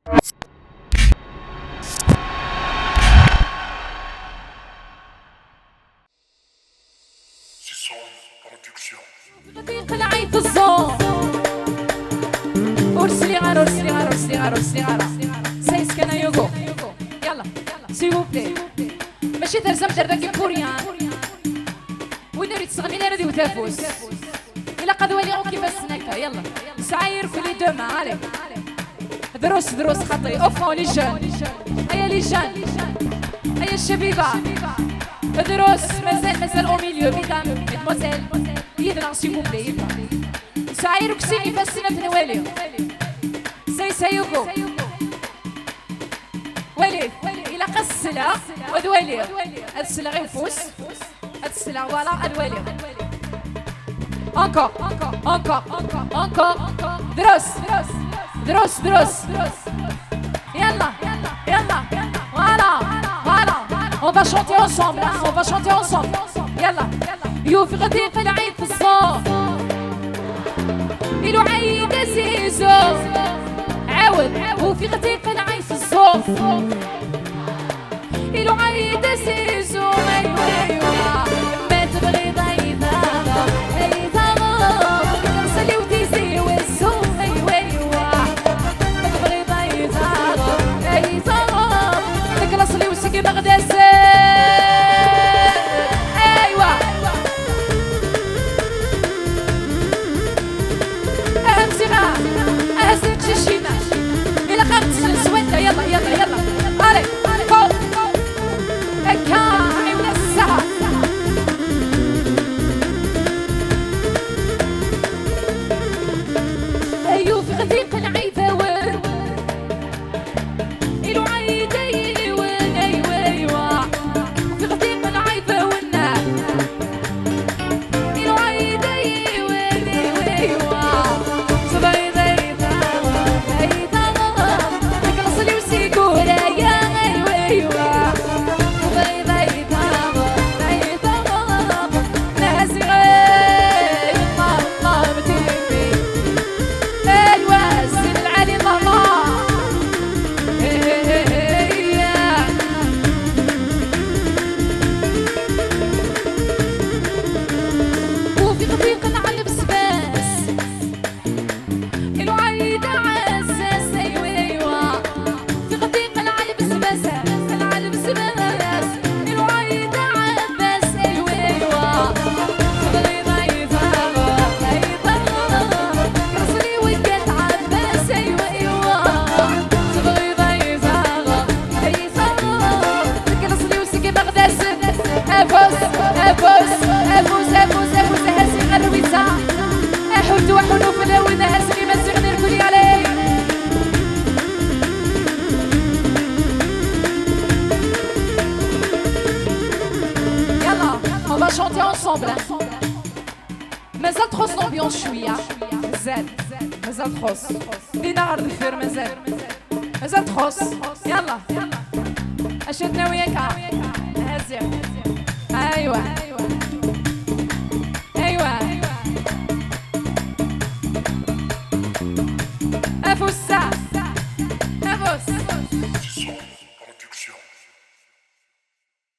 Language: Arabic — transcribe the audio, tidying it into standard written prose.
غادي قلعي في الزون ورسلي غار ورسلي غار ورسلي غار ورسلي غار سايس كان يوغو يلا سيبو بلي ماشي ترزم دردك كوريان وين ريت صغني لا ردي وتافوس إلا قد ولي كيفاش سنكا يلا سعير في لي دوما علي دروس خطي اوفون لي جون هيا لي جون هيا الشبيبة دروس مازال او ميليو ميدام مدموزيل يدنا سيبو بلي سعير وكسيني فاسنا تنوالي سيوكو ولي إلا قص السلع ودوالي هاد السلع غير فوس هاد السلع فوالا الوالي encore دروس يلا voilà on va chanter ensemble يلا يوفي غادي قلعي في الصوت إلو عيد زيزو عاود وفي غادي قلعي في الصوت إلو عيد زيزو أيوا ما تبغي ضيفة نصلي وتيزي والزوم أيوا ما تبغي ضيفة لك نصلي وسكي بغداد يلا علي فوق الكاعي ولا السهر أيوه في غديق العيداوان إلو عيدي وين أيوة في غديق العيداوان إلو عيدي وين أيوة صباي On va chanter ensemble. مازال تخص l'ambiance شوية. مازال تخص. دينا عرض الفير مازال تخص. يلا. أشدنا وياك. هزي. أيوة.